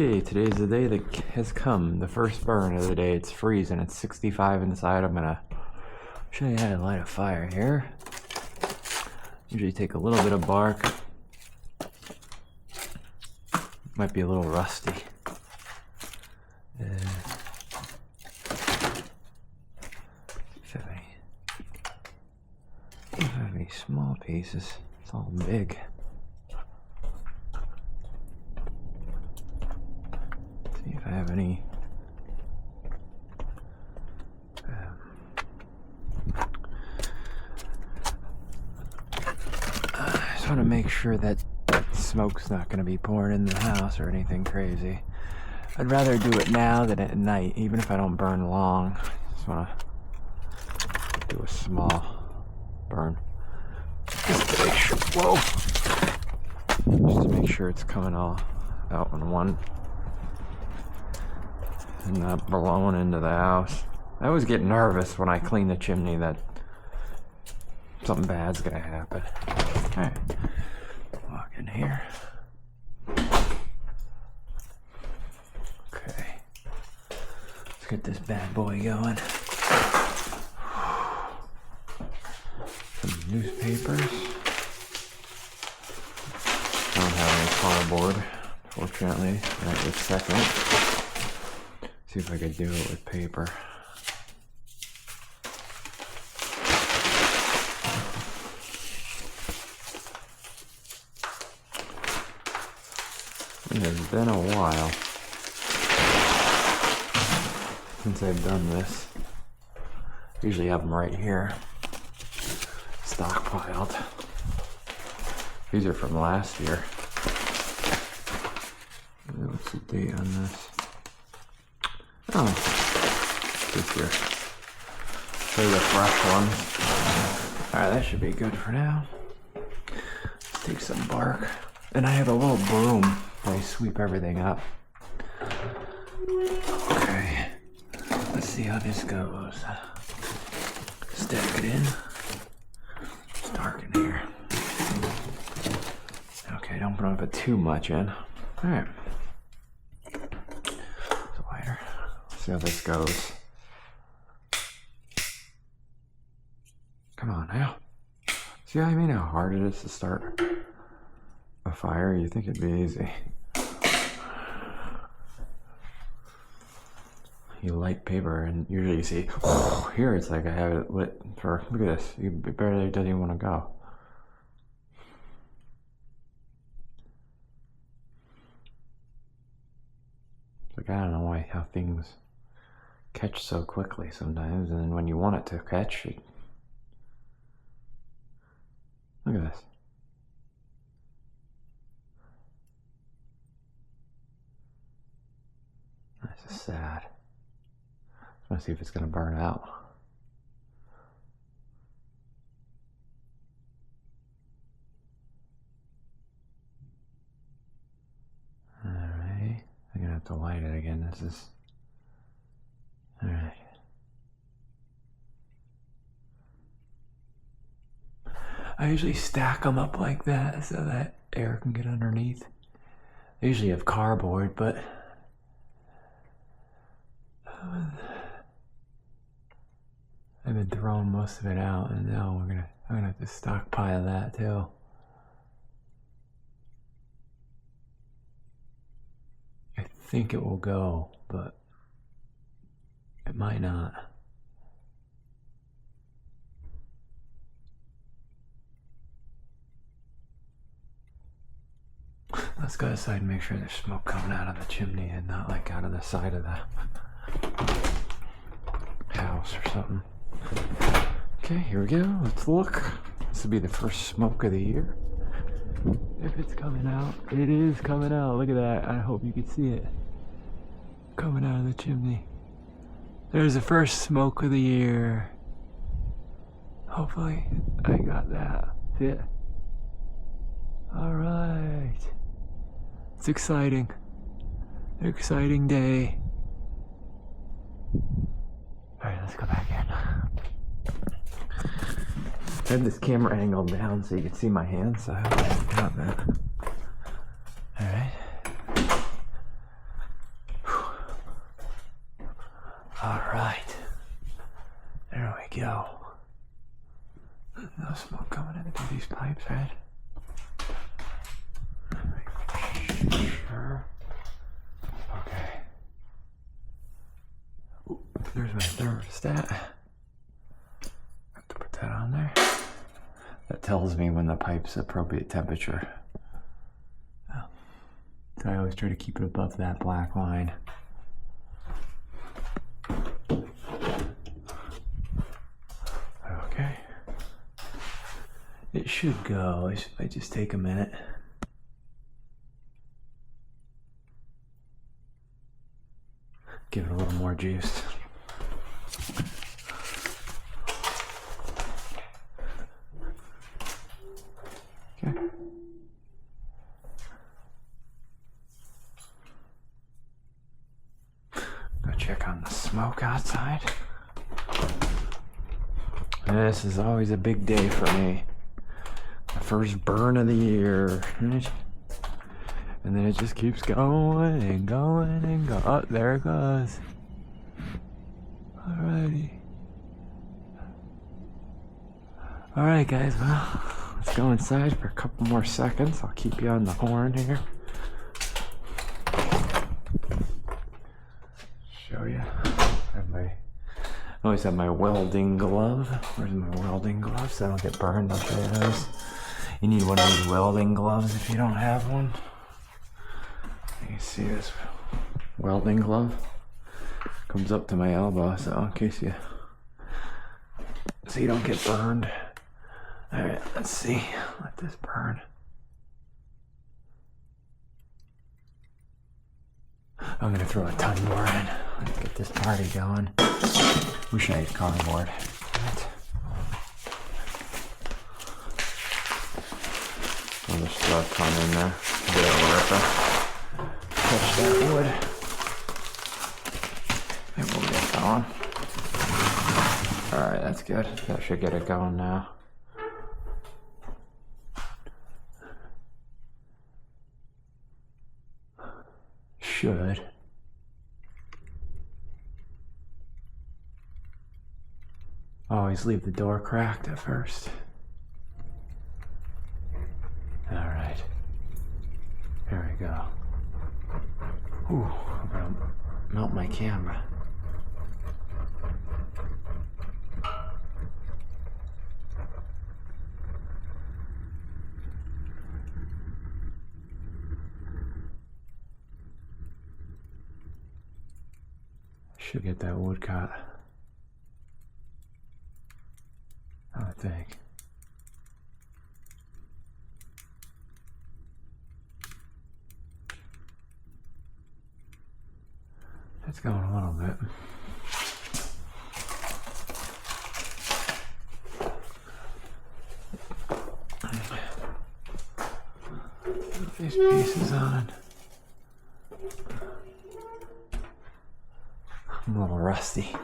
Okay, today's the day that has come. The first burn of the day. It's freezing. It's 65 inside. I'm gonna show you how to light a fire here. Usually take a little bit of bark. Might be a little rusty. Don't have any small pieces. It's all big. See if I have any. I just want to make sure that smoke's not going to be pouring in the house or anything crazy. I'd rather do it now than at night, even if I don't burn long. I just want to do a small burn. Just to make sure, just to make sure it's coming all out in one and not blowing into the house. I always get nervous when I clean the chimney that something bad's gonna happen. Alright, walk in here. Okay, let's get this bad boy going. Some newspapers. I don't have any cardboard, fortunately, right this second. See if I could do it with paper. It has been a while since I've done this. Usually have them right here, stockpiled. These are from last year. What's the date on this? Oh, this year. So the fresh ones. Alright, that should be good for now. Let's take some bark. And I have a little broom where I sweep everything up. Okay, let's see how this goes. Stack it in. It's dark in here. Okay, don't put too much in. Alright. See how this goes. Come on now. See what I mean? How hard it is to start a fire? You think it'd be easy. You light paper and usually you see, oh, here it's like I have it lit for, look at this. It barely doesn't even want to go. Like, I don't know why how things catch so quickly sometimes, and then when you want it to catch it. Look at this. This is sad. I want to see if it's going to burn out. Alright, I'm going to have to light it again. This is... Alright. I usually stack them up like that so that air can get underneath. I usually have cardboard, but I've been throwing most of it out, and now I'm gonna have to stockpile that too. I think it will go, but it might not. Let's go outside and make sure there's smoke coming out of the chimney and not like out of the side of the house or something. Okay, here we go. Let's look. This will be the first smoke of the year. If it's coming out, it is coming out. Look at that. I hope you can see it coming out of the chimney. There's the first smoke of the year. Hopefully I got that. See it? Alright. It's exciting. An exciting day. Alright, let's go back in. I have this camera angled down so you can see my hands, so I hope I haven't got that. Alright. All right. There we go. No smoke coming in through these pipes, right? Sure. Okay. Ooh, there's my thermostat. Have to put that on there. That tells me when the pipe's appropriate temperature. So I always try to keep it above that black line. Okay. It should go. It might just take a minute. Give it a little more juice. Okay. Go check on the smoke outside. This is always a big day for me. The first burn of the year. And then it just keeps going and going and going. Oh, there it goes. Alrighty. Alright guys, well, let's go inside for a couple more seconds. I'll keep you on the horn here. Show you. I always have my welding glove. Where's my welding glove so I don't get burned? I'll show you those. You need one of these welding gloves if you don't have one. You see this welding glove? Comes up to my elbow, so in case you don't get burned. Alright, let's see. Let this burn. I'm gonna throw a ton more in. Let's get this party going. Wish I had cardboard. I'll just throw a ton in there. Get it worth it. Touch that wood. And we'll get going. Alright, that's good. That should get it going now. Should. Always leave the door cracked at first. Alright. Here we go. Ooh, I'm gonna melt my camera. Should get that wood cut. I would think. It's going a little bit. Put these pieces on. I'm a little rusty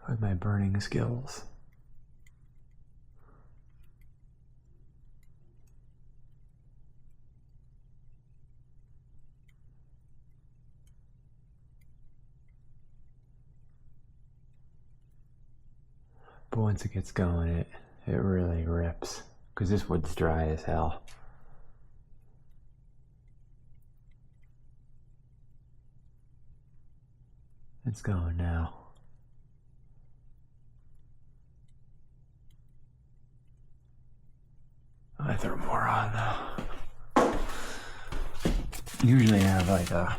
with my burning skills. But once it gets going, it really rips, because this wood's dry as hell. It's going now. I throw more on now. Usually I have like a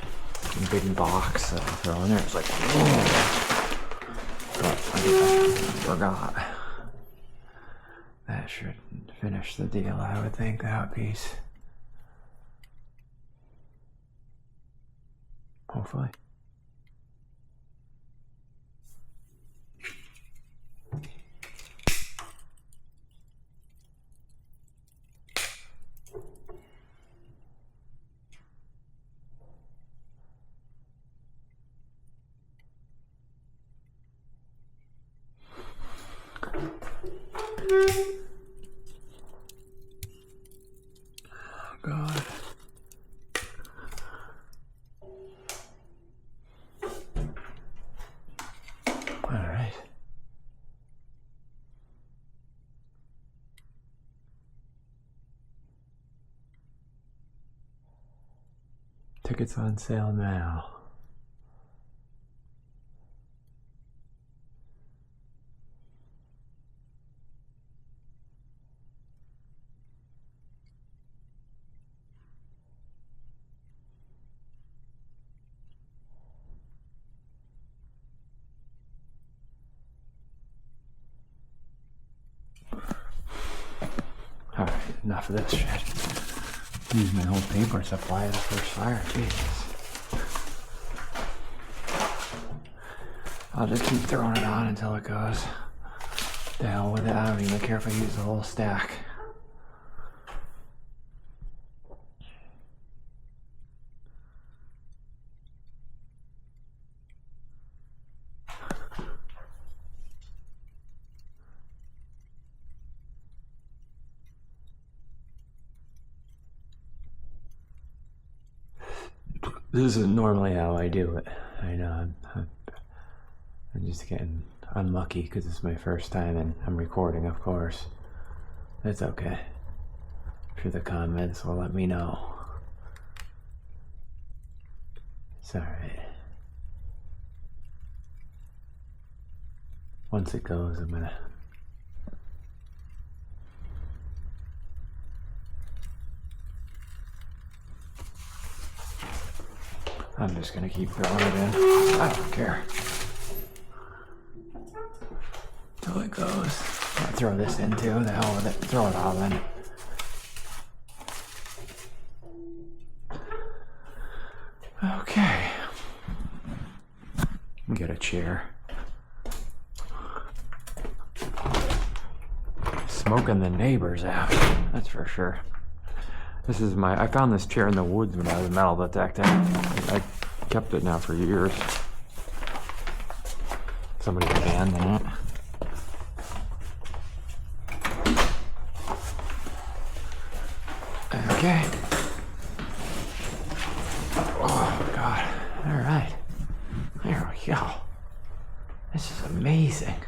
big box that I throw in there. It's like, whoa. But I forgot. That should finish the deal, I would think, that piece. Hopefully. Oh God. Tickets on sale now. Alright, enough of this shit. Use my whole paper supply of the first fire, Jesus. I'll just keep throwing it on until it goes. The hell with it, I don't even care if I use the whole stack. This isn't normally how I do it. I know, I'm just getting unlucky because it's my first time and I'm recording, of course. That's okay. I'm sure the comments will let me know. It's alright. Once it goes, I'm just gonna keep throwing it in. I don't care. Till it goes. I'll throw this in too, the hell with it. Throw it all in. Okay. Get a chair. Smoking the neighbors out, that's for sure. This is I found this chair in the woods when I was metal detecting. I kept it now for years. Somebody abandoned it. Okay. Oh, God. All right. There we go. This is amazing.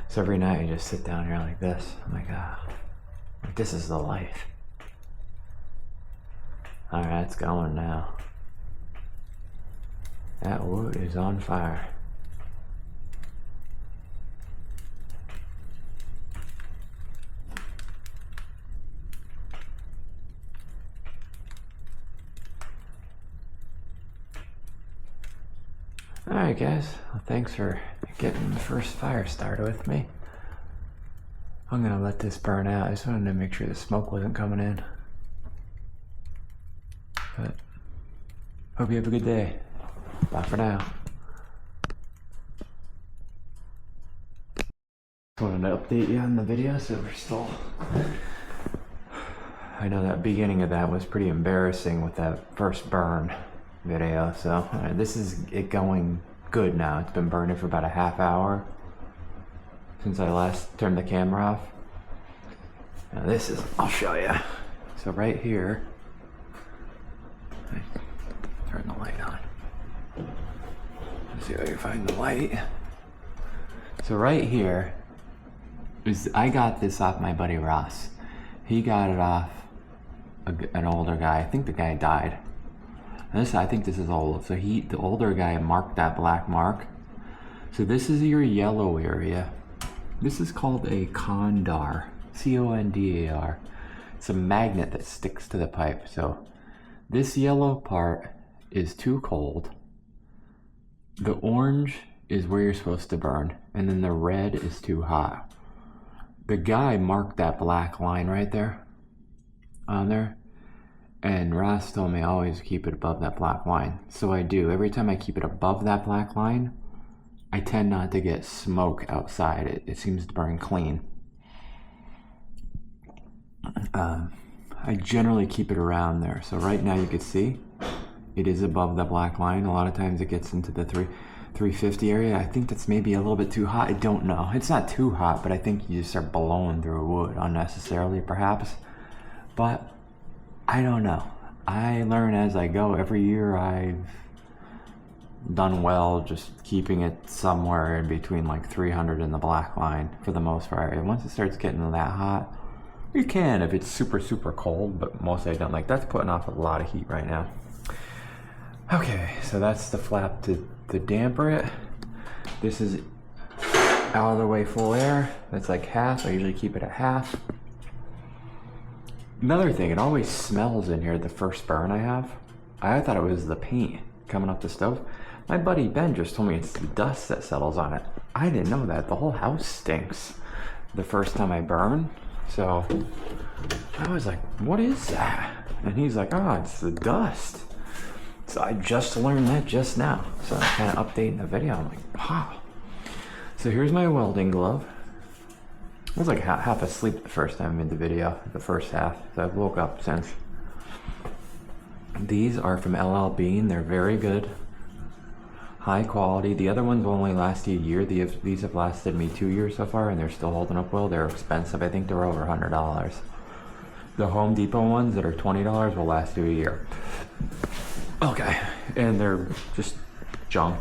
So every night I just sit down here like this. I'm like, this is the life. All right, it's going now. That wood is on fire. Alright guys, well, thanks for getting the first fire started with me. I'm gonna let this burn out. I just wanted to make sure the smoke wasn't coming in. But hope you have a good day. Bye for now. Just wanted to update you on the video, so we're still... I know that beginning of that was pretty embarrassing with that first burn video, so this is it going good now. It's been burning for about a half hour since I last turned the camera off. Now this is, I'll show you. So right here, turn the light on. Let's see if I can find the light. So right here is, I got this off my buddy Ross. He got it off an older guy. I think the guy died. I think this is old. So the older guy marked that black mark. So this is your yellow area. This is called a condar, C-O-N-D-A-R. It's a magnet that sticks to the pipe. So this yellow part is too cold. The orange is where you're supposed to burn, and then the red is too hot. The guy marked that black line right there, on there. And Ross told me always keep it above that black line. So I do. Every time I keep it above that black line, I tend not to get smoke outside. It seems to burn clean. I generally keep it around there. So right now you can see it is above the black line. A lot of times it gets into the 350 area. I think that's maybe a little bit too hot. I don't know. It's not too hot, but I think you just start blowing through wood unnecessarily perhaps. But I don't know. I learn as I go. Every year I've done well just keeping it somewhere in between like 300 and the black line for the most part. And once it starts getting that hot, You can if it's super, super cold, but mostly I don't. Like, that's putting off a lot of heat right now. Okay, so that's the flap to damper it. This is out of the way full air. That's like half. I usually keep it at half. Another thing, it always smells in here the first burn I have. I thought it was the paint coming off the stove. My buddy Ben just told me it's the dust that settles on it. I didn't know that. The whole house stinks the first time I burn. So I was like, what is that? And he's like, oh, it's the dust. So I just learned that just now. So I'm kind of updating the video. I'm like, wow. So here's my welding glove. I was like half asleep the first time I made the video, the first half. So I've woke up since. These are from LL Bean. They're very good. High quality. The other ones will only last you a year. These have lasted me 2 years so far, and they're still holding up well. They're expensive. I think they're over $100. The Home Depot ones that are $20 will last you a year. Okay, and they're just junk.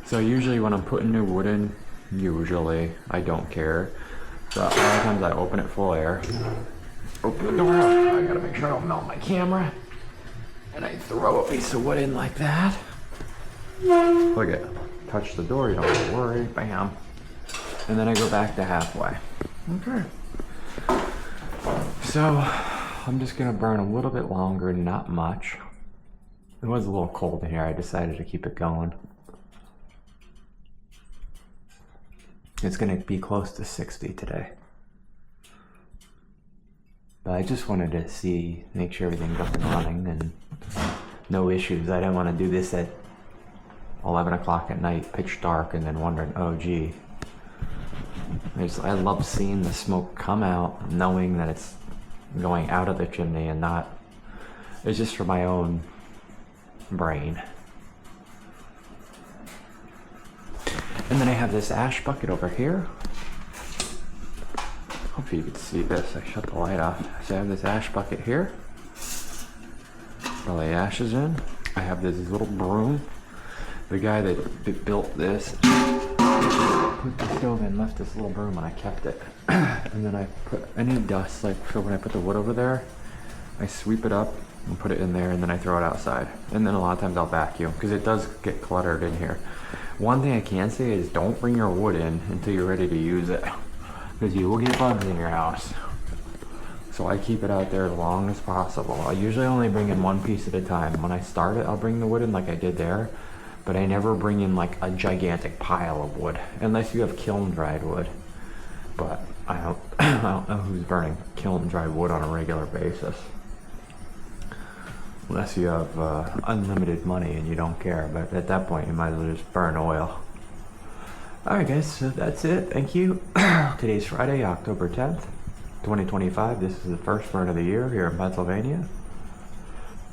So usually when I'm putting new wood in, I don't care. So a lot of times I open it full air. Open the door up. I gotta make sure I don't melt my camera. And I throw a piece of wood in like that. Look at, touch the door, you don't have to worry, bam. And then I go back to halfway. Okay. So, I'm just gonna burn a little bit longer, not much. It was a little cold in here, I decided to keep it going. It's gonna be close to 60 today. But I just wanted to make sure everything's up and running and no issues. I didn't want to do this at 11 o'clock at night, pitch dark, and then wondering, oh gee. I love seeing the smoke come out, knowing that it's going out of the chimney and not, it's just for my own brain. And then I have this ash bucket over here. Hopefully you can see this. I shut the light off. So I have this ash bucket here. All the ashes in. I have this little broom. The guy that built this put the stove in, left this little broom, and I kept it. And then I put any dust, like so when I put the wood over there, I sweep it up and put it in there, and then I throw it outside. And then a lot of times I'll vacuum because it does get cluttered in here. One thing I can say is don't bring your wood in until you're ready to use it, because you will get bugs in your house. So I keep it out there as long as possible. I usually only bring in one piece at a time. When I start it, I'll bring the wood in like I did there, but I never bring in like a gigantic pile of wood, unless you have kiln dried wood. But I don't know who's burning kiln dried wood on a regular basis. Unless you have unlimited money and you don't care, but at that point you might as well just burn oil. Alright guys, so that's it. Thank you. Today's Friday, October 10th, 2025. This is the first burn of the year here in Pennsylvania.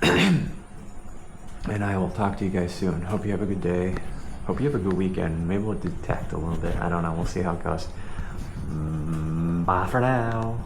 And I will talk to you guys soon. Hope you have a good day. Hope you have a good weekend. Maybe we'll detect a little bit. I don't know. We'll see how it goes. Bye for now.